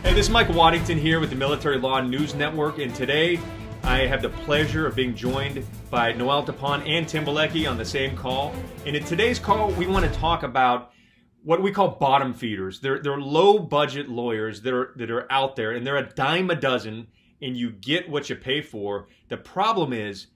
Hey, this is Michael Waddington here with the Military Law News Network, and today I have the pleasure of being joined by Noel Tipon and Tim Bilecki on the same call. And in today's call, we want to talk about what we call bottom feeders. They're low-budget lawyers that are out there, and they're a dime a dozen, and you get what you pay for. The problem is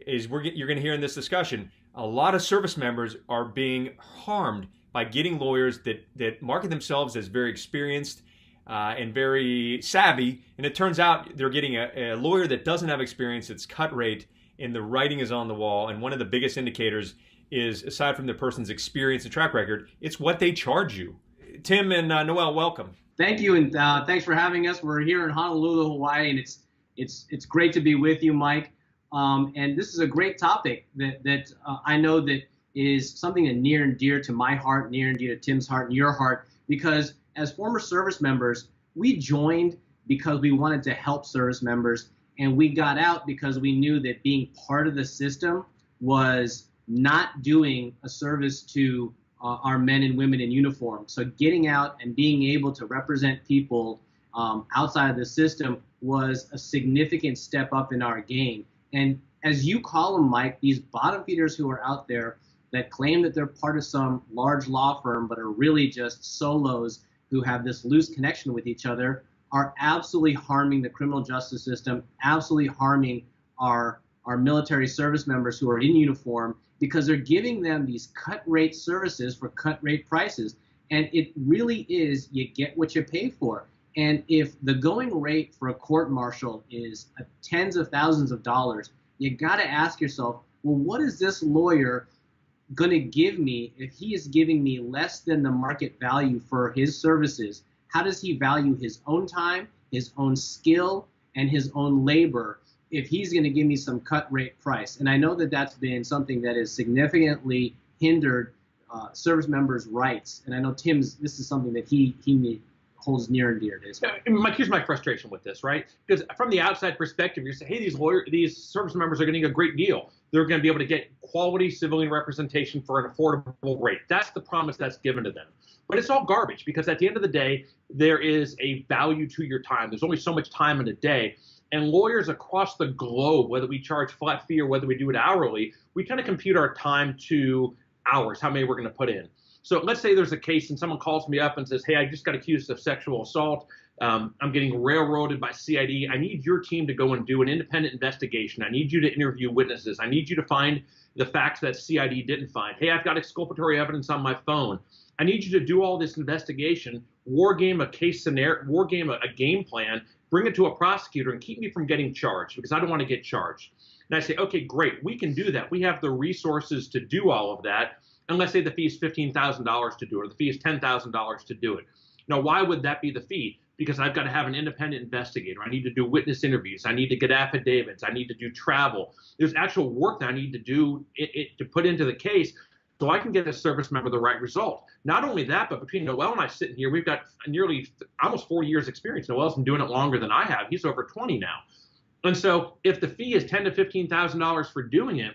you're going to hear in this discussion, a lot of service members are being harmed by getting lawyers that market themselves as very experienced and very savvy, and it turns out they're getting a lawyer that doesn't have experience, that's cut rate, and the writing is on the wall. And one of the biggest indicators is, aside from the person's experience and track record, it's what they charge you. Tim and Noel, welcome. Thank you, and thanks for having us. We're here in Honolulu, Hawaii, and it's great to be with you, Mike. And this is a great topic that I know that is something that near and dear to my heart, near and dear to Tim's heart and your heart, because as former service members, we joined because we wanted to help service members, and we got out because we knew that being part of the system was not doing a service to our men and women in uniform. So getting out and being able to represent people outside of the system was a significant step up in our game. And as you call them, Mike, these bottom feeders who are out there that claim that they're part of some large law firm but are really just solos who have this loose connection with each other are absolutely harming the criminal justice system, absolutely harming our military service members who are in uniform, because they're giving them these cut rate services for cut rate prices. And it really is, you get what you pay for. And if the going rate for a court martial is tens of thousands of dollars, you got to ask yourself, well, what is this lawyer going to give me if he is giving me less than the market value for his services? How does he value his own time, his own skill, and his own labor if he's going to give me some cut rate price? And I know that that's been something that has significantly hindered service members' rights. And I know this is something that he holds near and dear to his heart. Mike, here's my frustration with this, right? Because from the outside perspective, you say, hey, these service members are getting a great deal. They're going to be able to get quality civilian representation for an affordable rate. That's the promise that's given to them. But it's all garbage, because at the end of the day, there is a value to your time. There's only so much time in a day. And lawyers across the globe, whether we charge flat fee or whether we do it hourly, we kind of compute our time to hours, how many we're going to put in. So let's say there's a case and someone calls me up and says, hey, I just got accused of sexual assault. I'm getting railroaded by CID. I need your team to go and do an independent investigation. I need you to interview witnesses. I need you to find the facts that CID didn't find. Hey, I've got exculpatory evidence on my phone. I need you to do all this investigation, war game a case scenario, war game a game plan, bring it to a prosecutor and keep me from getting charged, because I don't want to get charged. And I say, okay, great, we can do that. We have the resources to do all of that. And let's say the fee is $15,000 to do it, or the fee is $10,000 to do it. Now, why would that be the fee? Because I've got to have an independent investigator. I need to do witness interviews. I need to get affidavits. I need to do travel. There's actual work that I need to do to put into the case so I can get a service member the right result. Not only that, but between Noel and I sitting here, we've got nearly almost 40 years experience. Noel's been doing it longer than I have. He's over 20 now. And so if the fee is $10,000 to $15,000 for doing it,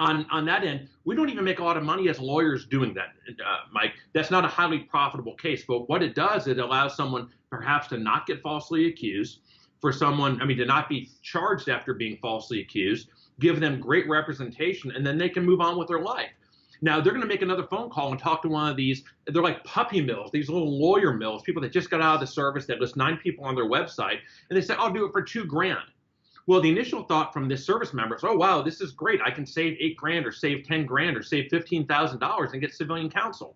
on that end, we don't even make a lot of money as lawyers doing that, Mike. That's not a highly profitable case. But what it does, it allows someone perhaps to not get falsely accused, for someone, to not be charged after being falsely accused, give them great representation, and then they can move on with their life. Now, they're going to make another phone call and talk to one of these, they're like puppy mills, these little lawyer mills, people that just got out of the service that list 9 people on their website, and they say, I'll do it for $2,000. Well, the initial thought from this service member is, oh, wow, this is great. I can save $8,000 or save $10,000 or save $15,000 and get civilian counsel.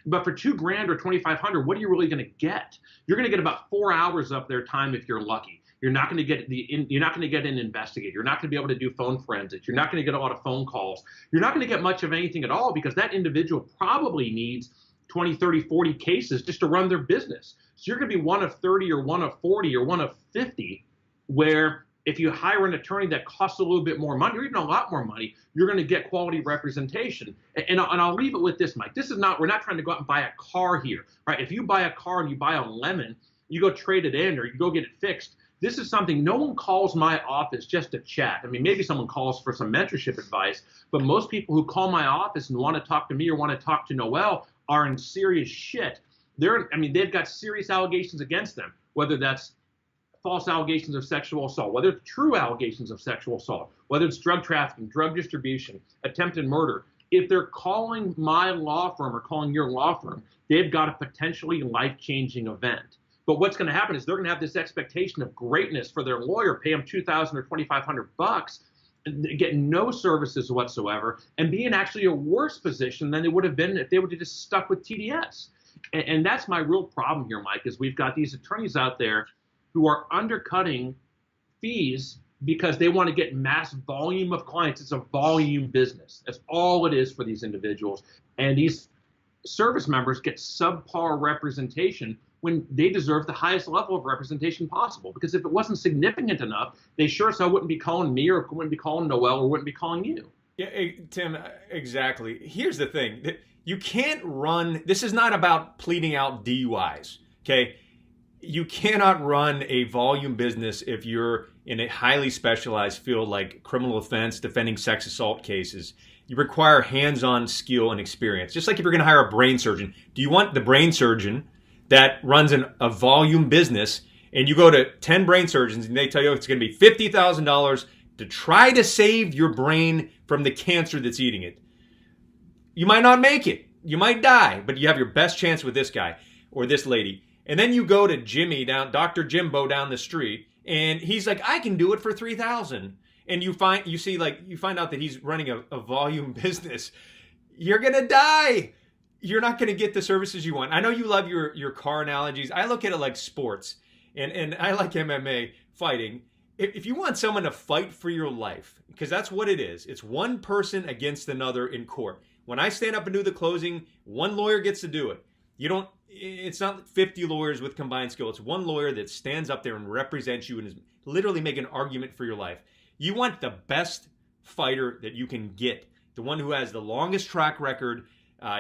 But for $2,000 or $2,500, what are you really going to get? You're going to get about 4 hours of their time if you're lucky. You're not going to get an investigator. You're not going to be able to do phone forensics. You're not going to get a lot of phone calls. You're not going to get much of anything at all, because that individual probably needs 20, 30, 40 cases just to run their business. So you're going to be one of 30 or one of 40 or one of 50, where if you hire an attorney that costs a little bit more money, or even a lot more money, you're going to get quality representation. And I'll leave it with this, Mike. We're not trying to go out and buy a car here, right? If you buy a car and you buy a lemon, you go trade it in or you go get it fixed. This is something, no one calls my office just to chat. Maybe someone calls for some mentorship advice, but most people who call my office and want to talk to me or want to talk to Noel are in serious shit. They've got serious allegations against them. whether that's false allegations of sexual assault, whether it's true allegations of sexual assault, whether it's drug trafficking, drug distribution, attempted murder. If they're calling my law firm or calling your law firm, they've got a potentially life-changing event. But what's going to happen is they're going to have this expectation of greatness for their lawyer, pay them $2,000 or $2,500, get no services whatsoever, and be in actually a worse position than they would have been if they would have just stuck with TDS. And that's my real problem here, Mike, is we've got these attorneys out there who are undercutting fees because they want to get mass volume of clients. It's a volume business. That's all it is for these individuals. And these service members get subpar representation when they deserve the highest level of representation possible. Because if it wasn't significant enough, they sure as hell wouldn't be calling me or wouldn't be calling Noel or wouldn't be calling you. Yeah, Tim, exactly. Here's the thing. You can't run, this is not about pleading out DUIs, okay? You cannot run a volume business if you're in a highly specialized field like criminal offense, defending sex assault cases. You require hands-on skill and experience. Just like if you're going to hire a brain surgeon. Do you want the brain surgeon that runs a volume business and you go to 10 brain surgeons and they tell you it's going to be $50,000 to try to save your brain from the cancer that's eating it? You might not make it. You might die, but you have your best chance with this guy or this lady. And then you go to Dr. Jimbo down the street, and he's like, I can do it for $3,000. And you find out that he's running a volume business. You're gonna die. You're not gonna get the services you want. I know you love your car analogies. I look at it like sports, and I like MMA fighting. If you want someone to fight for your life, because that's what it is. It's one person against another in court. When I stand up and do the closing, one lawyer gets to do it. It's not 50 lawyers with combined skill. It's one lawyer that stands up there and represents you and is literally making an argument for your life. You want the best fighter that you can get, the one who has the longest track record.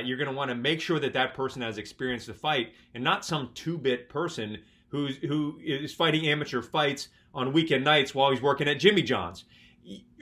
You're going to want to make sure that person has experience to fight and not some two-bit person who is fighting amateur fights on weekend nights while he's working at Jimmy John's.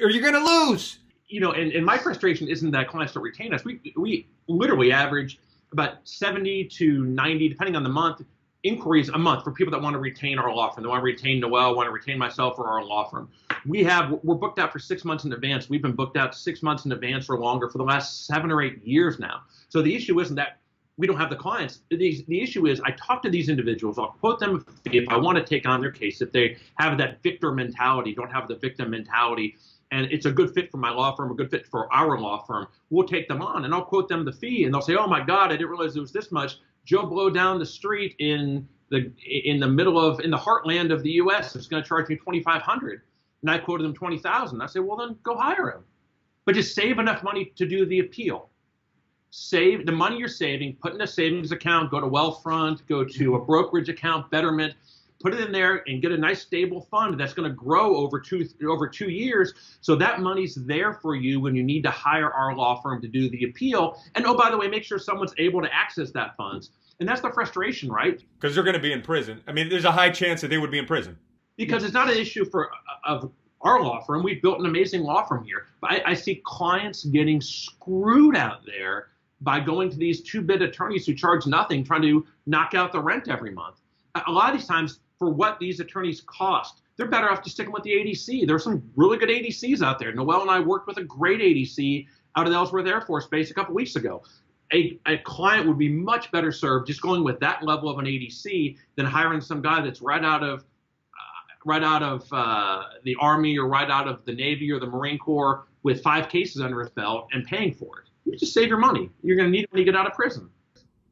Or you're going to lose. You know, and my frustration isn't that clients don't retain us. We literally average about 70 to 90, depending on the month, inquiries a month for people that want to retain our law firm. They want to retain Noel, want to retain myself or our law firm. We're booked out for 6 months in advance. We've been booked out 6 months in advance or longer for the last 7 or 8 years now. So the issue isn't that we don't have the clients. The issue is I talk to these individuals. I'll quote them if I want to take on their case, if they have that victor mentality, don't have the victim mentality, and it's a good fit for my law firm, a good fit for our law firm, we'll take them on, and I'll quote them the fee, and they'll say, oh my God, I didn't realize it was this much. Joe Blow down the street in the heartland of the U.S. is going to charge me $2,500, and I quoted them $20,000. I say, well, then go hire him, but just save enough money to do the appeal. Save the money you're saving, put in a savings account, go to Wealthfront, go to a brokerage account, Betterment. Put it in there and get a nice stable fund that's going to grow over 2 years. So that money's there for you when you need to hire our law firm to do the appeal. And oh, by the way, make sure someone's able to access that funds. And that's the frustration, right? Because they're going to be in prison. I mean, there's a high chance that they would be in prison. Because it's not an issue of our law firm. We've built an amazing law firm here. But I see clients getting screwed out there by going to these two-bit attorneys who charge nothing, trying to knock out the rent every month. A lot of these times, for what these attorneys cost, they're better off just sticking with the ADC. There's some really good ADCs out there. Noel and I worked with a great ADC out of the Ellsworth Air Force Base a couple weeks ago. A client would be much better served just going with that level of an ADC than hiring some guy that's right out of the Army or right out of the Navy or the Marine Corps with 5 cases under his belt and paying for it. You just save your money. You're going to need it when you get out of prison.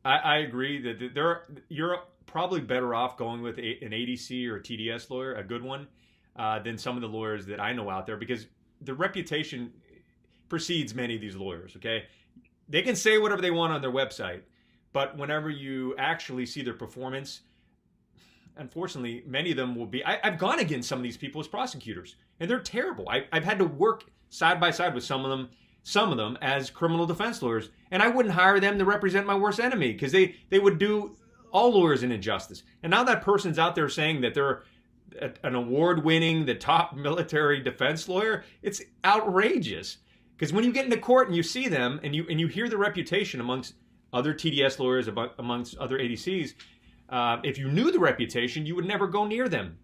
I agree that you're probably better off going with an ADC or a TDS lawyer, a good one, than some of the lawyers that I know out there, because the reputation precedes many of these lawyers, okay? They can say whatever they want on their website, but whenever you actually see their performance, unfortunately, many of them will be... I've gone against some of these people as prosecutors, and they're terrible. I've had to work side by side with some of them as criminal defense lawyers, and I wouldn't hire them to represent my worst enemy, because they would do all lawyers an injustice. And now that person's out there saying that they're an award-winning, the top military defense lawyer, it's outrageous. Because when you get into court and you see them and you hear the reputation amongst other TDS lawyers, amongst other ADCs, If you knew the reputation, you would never go near them.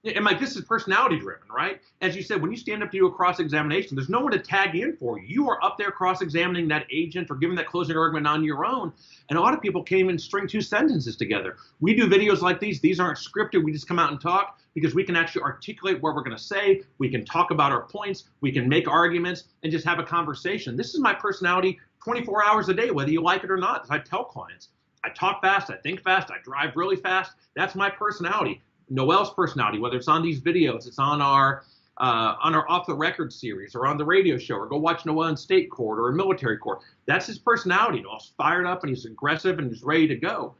And Mike, this is personality driven, right? As you said, when you stand up to do a cross-examination, there's no one to tag in for you. You are up there cross-examining that agent or giving that closing argument on your own. And a lot of people can't even string two sentences together. We do videos like these. These aren't scripted. We just come out and talk because we can actually articulate what we're going to say. We can talk about our points. We can make arguments and just have a conversation. This is my personality 24 hours a day, whether you like it or not. As I tell clients, I talk fast, I think fast, I drive really fast. That's my personality. Noel's personality, whether it's on these videos, it's on our off the record series or on the radio show, or go watch Noel in state court or in military court. That's his personality. Noel's fired up and he's aggressive and he's ready to go.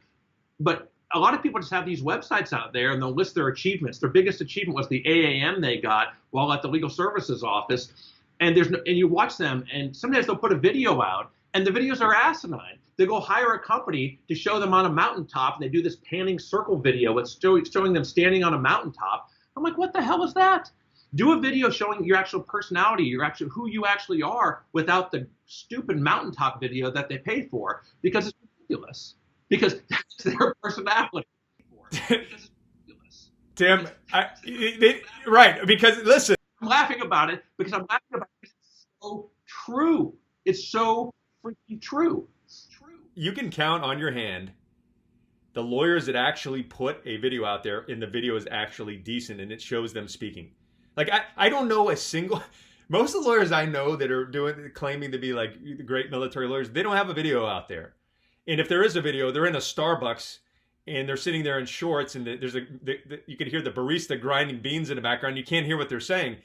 But a lot of people just have these websites out there and they'll list their achievements. Their biggest achievement was the AAM they got while at the legal services office. And you watch them, and sometimes they'll put a video out, and the videos are asinine. They go hire a company to show them on a mountaintop, and they do this panning circle video. It's showing them standing on a mountaintop. I'm like, what the hell is that? Do a video showing your actual personality, who you actually are, without the stupid mountaintop video that they pay for, because it's ridiculous. Because that's their personality. Because it's ridiculous. Tim, right? Because listen, I'm laughing about it because I'm laughing about it because it's so true. It's so freaking true. It's true. You can count on your hand the lawyers that actually put a video out there and the video is actually decent and it shows them speaking. Like I don't know a single, most of the lawyers I know that are claiming to be like the great military lawyers, they don't have a video out there. And if there is a video, they're in a Starbucks and they're sitting there in shorts and you can hear the barista grinding beans in the background. You can't hear what they're saying.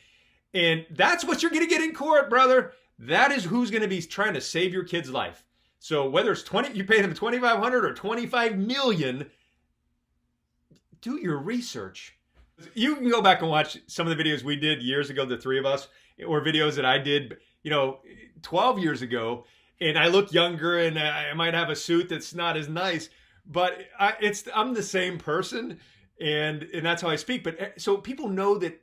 And that's what you're going to get in court, brother. That is who's going to be trying to save your kid's life. So whether it's you pay them $2,500 or $25 million, do your research. You can go back and watch some of the videos we did years ago, the three of us, or videos that I did, 12 years ago. And I look younger and I might have a suit that's not as nice, but I'm the same person and that's how I speak. But so people know that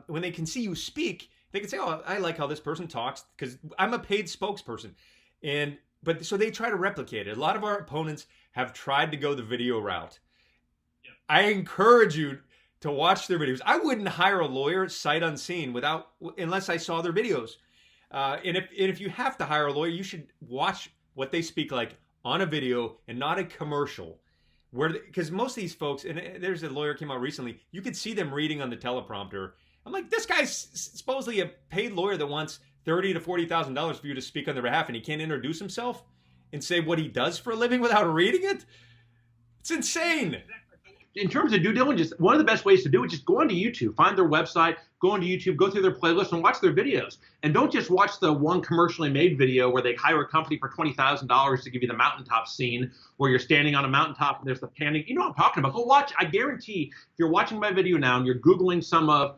when they can see you speak, they can say, oh, I like how this person talks because I'm a paid spokesperson. So they try to replicate it. A lot of our opponents have tried to go the video route. Yeah. I encourage you to watch their videos. I wouldn't hire a lawyer sight unseen unless I saw their videos. And if you have to hire a lawyer, you should watch what they speak like on a video and not a commercial. Because most of these folks, and there's a lawyer came out recently, you could see them reading on the teleprompter. I'm like, this guy's supposedly a paid lawyer that wants $30,000 to $40,000 for you to speak on their behalf, and he can't introduce himself and say what he does for a living without reading it? It's insane. In terms of due diligence, one of the best ways to do it is just go onto YouTube, find their website, go onto YouTube, go through their playlist and watch their videos. And don't just watch the one commercially made video where they hire a company for $20,000 to give you the mountaintop scene where you're standing on a mountaintop and there's the panning. You know what I'm talking about. Go watch. I guarantee if you're watching my video now and you're Googling some of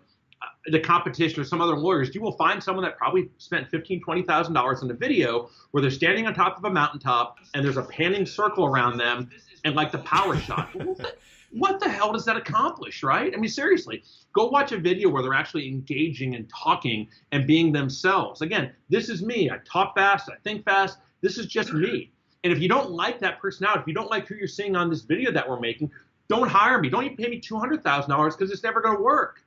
the competition or some other lawyers, you will find someone that probably spent $15,000, $20,000 in a video where they're standing on top of a mountaintop and there's a panning circle around them and like the power shot. What the hell does that accomplish, right? I mean, seriously, go watch a video where they're actually engaging and talking and being themselves. Again, this is me. I talk fast. I think fast. This is just me. And if you don't like that personality, if you don't like who you're seeing on this video that we're making, don't hire me. Don't even pay me $200,000 because it's never going to work.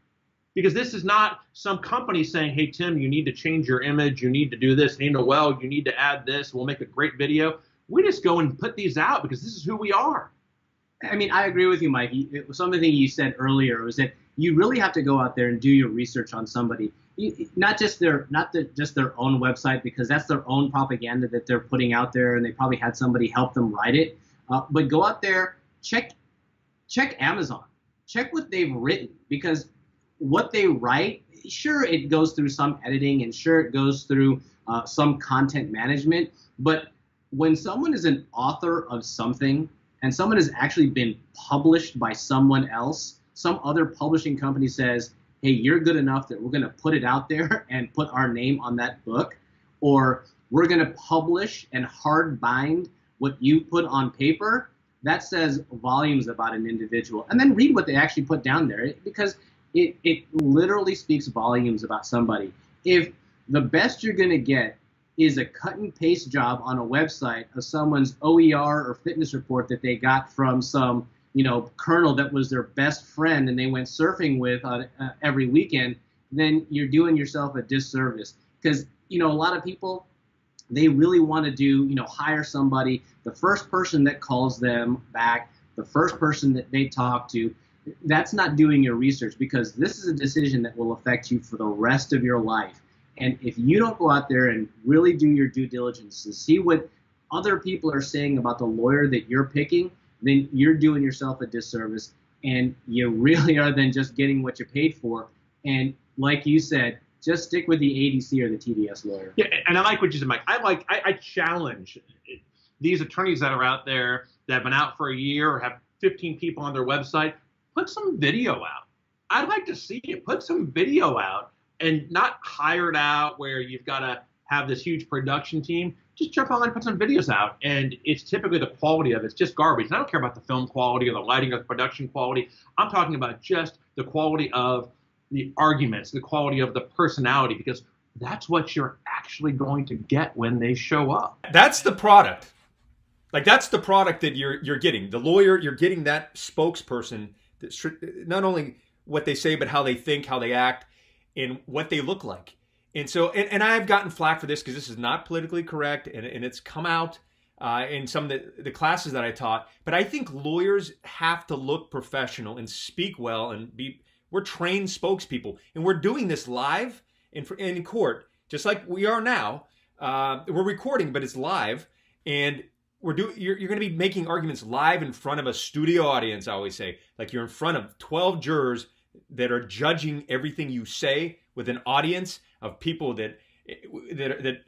Because this is not some company saying, hey, Tim, you need to change your image. You need to do this. Hey, Noel, you need to add this. We'll make a great video. We just go and put these out because this is who we are. I mean, I agree with you, Mike. Something you said earlier was that you really have to go out there and do your research on somebody, not just their own website, because that's their own propaganda that they're putting out there, and they probably had somebody help them write it. But go out there, check Amazon, check what they've written, because what they write, sure, it goes through some editing, and sure, it goes through some content management. But when someone is an author of something, and someone has actually been published by someone else, some other publishing company says, hey, you're good enough that we're going to put it out there and put our name on that book, or we're going to publish and hard bind what you put on paper, that says volumes about an individual. And then read what they actually put down there, because it literally speaks volumes about somebody. If the best you're going to get is a cut and paste job on a website of someone's OER or fitness report that they got from some, colonel that was their best friend and they went surfing with every weekend, then you're doing yourself a disservice. Because, a lot of people, they really want to do, hire somebody, the first person that calls them back, the first person that they talk to. That's not doing your research, because this is a decision that will affect you for the rest of your life. And if you don't go out there and really do your due diligence and see what other people are saying about the lawyer that you're picking, then you're doing yourself a disservice, and you really are then just getting what you paid for. And like you said, just stick with the ADC or the TDS lawyer. Yeah, and I like what you said, Mike. I challenge these attorneys that are out there that have been out for a year or have 15 people on their website. Put some video out. I'd like to see it. Put some video out, and not hired out where you've got to have this huge production team. Just jump online and put some videos out. And it's typically the quality of it's just garbage. And I don't care about the film quality or the lighting or the production quality. I'm talking about just the quality of the arguments, the quality of the personality, because that's what you're actually going to get when they show up. That's the product. Like, that's the product that you're getting. The lawyer, you're getting that spokesperson, not only what they say, but how they think, how they act, and what they look like. And so, and I've gotten flack for this because this is not politically correct, and it's come out in some of the classes that I taught. But I think lawyers have to look professional and speak well and we're trained spokespeople. And we're doing this live in court, just like we are now. We're recording, but it's live. And you're going to be making arguments live in front of a studio audience, I always say. Like, you're in front of 12 jurors that are judging everything you say, with an audience of people that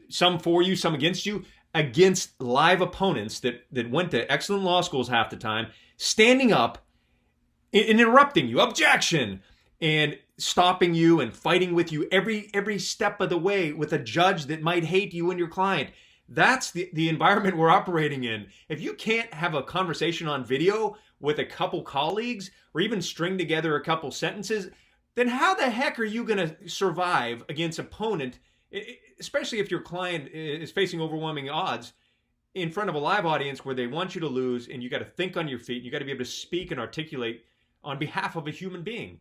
some for you, some against you, against live opponents that went to excellent law schools half the time, standing up and interrupting you, objection, and stopping you and fighting with you every step of the way with a judge that might hate you and your client. That's the environment we're operating in. If you can't have a conversation on video with a couple colleagues or even string together a couple sentences, then how the heck are you going to survive against opponent, especially if your client is facing overwhelming odds in front of a live audience where they want you to lose, and you got to think on your feet. You got to be able to speak and articulate on behalf of a human being.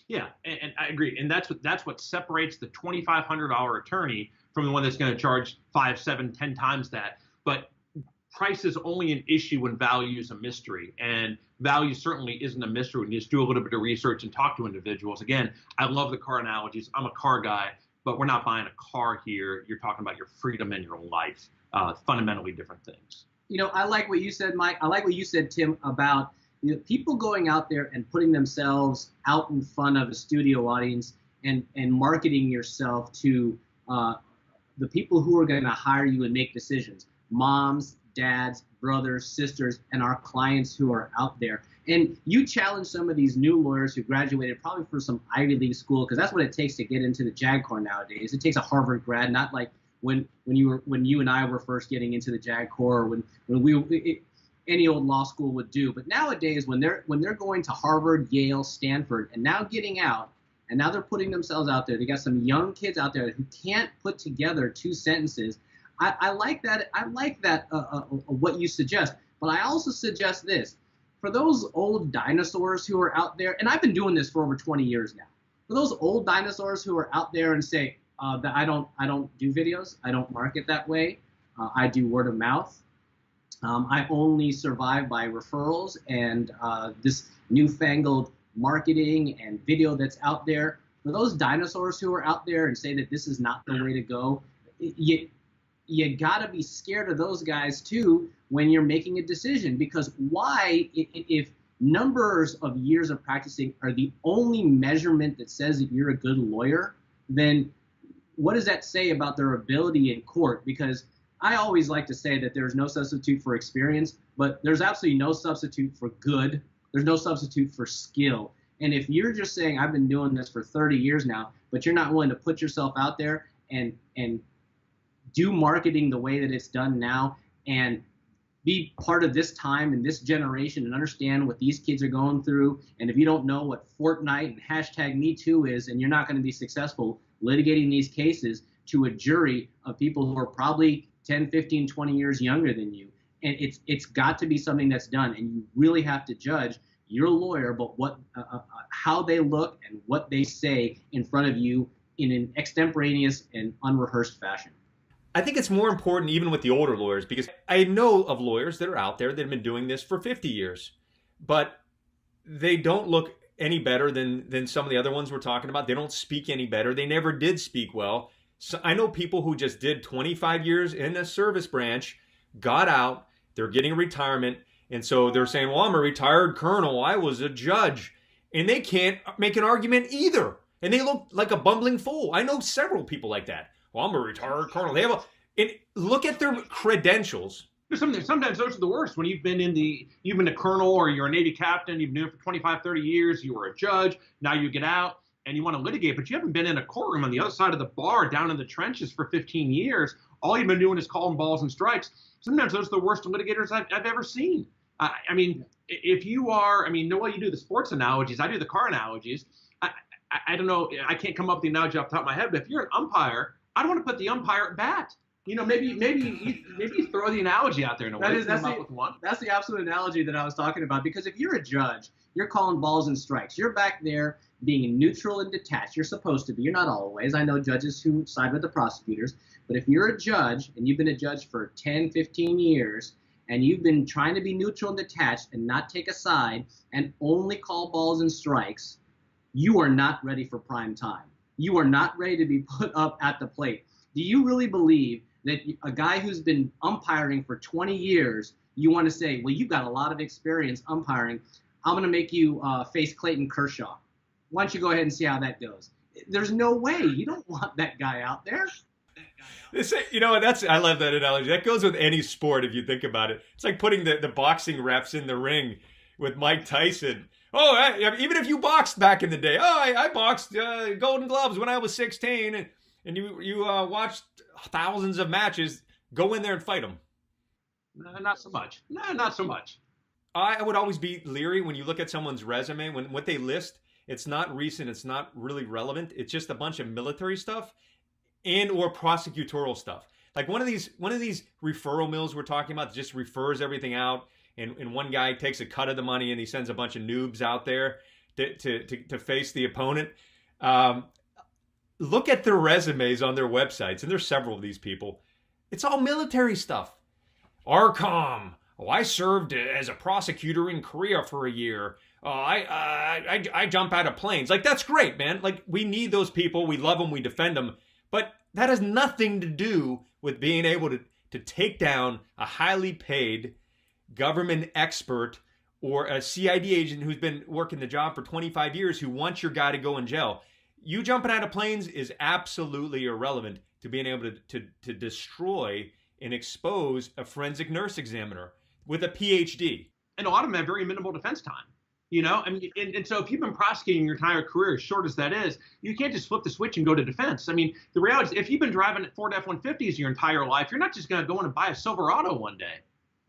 Yeah, and I agree. And that's what separates the $2,500 attorney from the one that's going to charge 5, 7, 10 times that. But price is only an issue when value is a mystery, and value certainly isn't a mystery when you just do a little bit of research and talk to individuals. Again, I love the car analogies. I'm a car guy, but we're not buying a car here. You're talking about your freedom and your life, fundamentally different things. I like what you said, Mike. I like what you said, Tim, about people going out there and putting themselves out in front of a studio audience and marketing yourself to the people who are going to hire you and make decisions. Moms, dads, brothers, sisters, and our clients who are out there. And you challenge some of these new lawyers who graduated probably from some Ivy League school, because that's what it takes to get into the JAG Corps nowadays. It takes a Harvard grad, not like when you and I were first getting into the JAG Corps, when any old law school would do. But nowadays, when they're going to Harvard, Yale, Stanford, and now getting out, and now they're putting themselves out there. They got some young kids out there who can't put together 2 sentences. I like that. I like that what you suggest. But I also suggest this for those old dinosaurs who are out there, and I've been doing this for over 20 years now. For those old dinosaurs who are out there and say that I don't do videos, I don't market that way, I do word of mouth. I only survive by referrals and this newfangled marketing and video that's out there. For those dinosaurs who are out there and say that this is not the way to go, you got to be scared of those guys too when you're making a decision. Because why, if numbers of years of practicing are the only measurement that says that you're a good lawyer, then what does that say about their ability in court? Because I always like to say that there's no substitute for experience, but there's absolutely no substitute for good. There's no substitute for skill. And if you're just saying, I've been doing this for 30 years now, but you're not willing to put yourself out there and do marketing the way that it's done now and be part of this time and this generation and understand what these kids are going through, and if you don't know what Fortnite and #MeToo is, and you're not going to be successful litigating these cases, to a jury of people who are probably 10, 15, 20 years younger than you. And it's got to be something that's done, and you really have to judge your lawyer, but how they look and what they say in front of you in an extemporaneous and unrehearsed fashion. I think it's more important even with the older lawyers, because I know of lawyers that are out there that have been doing this for 50 years, but they don't look any better than some of the other ones we're talking about. They don't speak any better. They never did speak well. So I know people who just did 25 years in a service branch, got out, they're getting retirement, and so they're saying, well, I'm a retired colonel, I was a judge, and they can't make an argument either. And they look like a bumbling fool. I know several people like that. Well, I'm a retired colonel. They have look at their credentials. Sometimes those are the worst. When you've been a colonel or you're a Navy captain, you've been it for 25, 30 years, you were a judge, now you get out and you want to litigate, but you haven't been in a courtroom on the other side of the bar down in the trenches for 15 years. All you've been doing is calling balls and strikes. Sometimes those are the worst litigators I've ever seen. I mean, if you are, Noel, you do the sports analogies, I do the car analogies. I don't know, I can't come up with the analogy off the top of my head, but if you're an umpire, I don't want to put the umpire at bat. Maybe you throw the analogy out there in a way. That's the absolute analogy that I was talking about, because if you're a judge, you're calling balls and strikes. You're back there being neutral and detached. You're supposed to be. You're not always. I know judges who side with the prosecutors. But if you're a judge and you've been a judge for 10, 15 years, and you've been trying to be neutral and detached and not take a side and only call balls and strikes, you are not ready for prime time. You are not ready to be put up at the plate. Do you really believe that a guy who's been umpiring for 20 years, you want to say, well, you've got a lot of experience umpiring, I'm going to make you face Clayton Kershaw. Why don't you go ahead and see how that goes? There's no way. You don't want that guy out there. I love that analogy. That goes with any sport if you think about it. It's like putting the boxing refs in the ring with Mike Tyson. Oh, even if you boxed back in the day. Oh, I boxed Golden Gloves when I was 16, and you watched thousands of matches. Go in there and fight them. No, not so much. No, not so much. I would always be leery when you look at someone's resume, when what they list, it's not recent, it's not really relevant. It's just a bunch of military stuff and or prosecutorial stuff. Like one of these referral mills we're talking about just refers everything out, and one guy takes a cut of the money and he sends a bunch of noobs out there to face the opponent. Look at their resumes on their websites, and there's several of these people. It's all military stuff. ARCOM. Oh, I served as a prosecutor in Korea for a year. I jump out of planes. Like, that's great, man. Like, we need those people. We love them. We defend them. But that has nothing to do with being able to take down a highly paid government expert or a CID agent who's been working the job for 25 years who wants your guy to go in jail. You jumping out of planes is absolutely irrelevant to being able to destroy and expose a forensic nurse examiner with a PhD. And a lot of them have very minimal defense time. And so if you've been prosecuting your entire career, as short as that is, you can't just flip the switch and go to defense. The reality is, if you've been driving Ford F-150s your entire life, you're not just going to go in and buy a Silverado one day.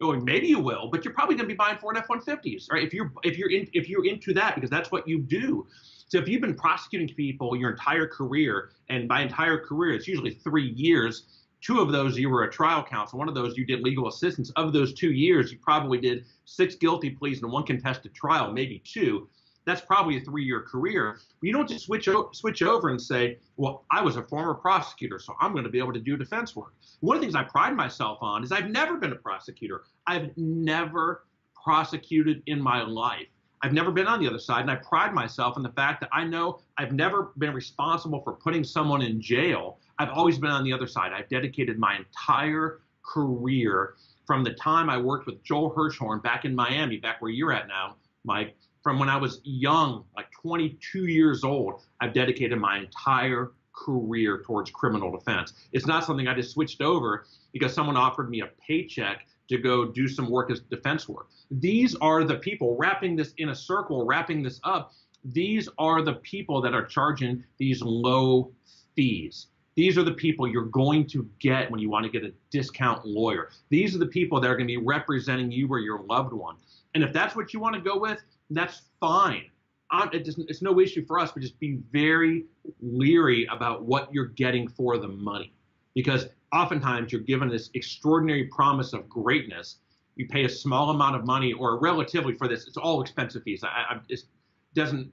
Or maybe you will, but you're probably going to be buying Ford F-150s, right? If you're into that, because that's what you do. So if you've been prosecuting people your entire career, and by entire career, it's usually 3 years. 2 of those you were a trial counsel. 1 of those you did legal assistance. Of those 2 years, you probably did 6 guilty pleas and 1 contested trial, maybe 2. That's probably a 3-year career. You don't just switch over and say, well, I was a former prosecutor, so I'm going to be able to do defense work. One of the things I pride myself on is I've never been a prosecutor. I've never prosecuted in my life. I've never been on the other side, and I pride myself in the fact that I know I've never been responsible for putting someone in jail. I've always been on the other side. I've dedicated my entire career from the time I worked with Joel Hirschhorn back in Miami, back where you're at now, Mike, from when I was young, like 22 years old, I've dedicated my entire career towards criminal defense. It's not something I just switched over because someone offered me a paycheck to go do some work as defense work. These are the people, wrapping this in a circle, wrapping this up, these are the people that are charging these low fees. These are the people you're going to get when you want to get a discount lawyer. These are the people that are going to be representing you or your loved one. And if that's what you want to go with, that's fine. it's no issue for us, but just be very leery about what you're getting for the money, because oftentimes you're given this extraordinary promise of greatness. You pay a small amount of money, or relatively for this, it's all expensive fees. It doesn't,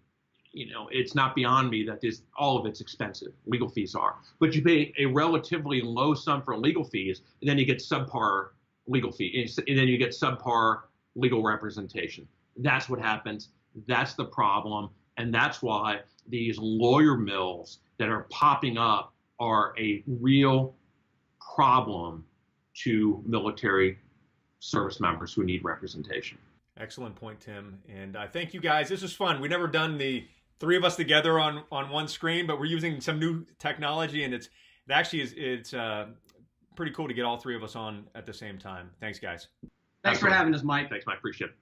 it's not beyond me that all of it's expensive. Legal fees are, but you pay a relatively low sum for legal fees, and then you get subpar legal fees, and then you get subpar legal representation. That's what happens. That's the problem, and that's why these lawyer mills that are popping up are a real problem to military service members who need representation. Excellent point, Tim. And thank you guys. This was fun. We've never done the three of us together on one screen, but we're using some new technology, and it's pretty cool to get all three of us on at the same time. Thanks, guys. Thanks for having us, Mike. Thanks, Mike. Appreciate it.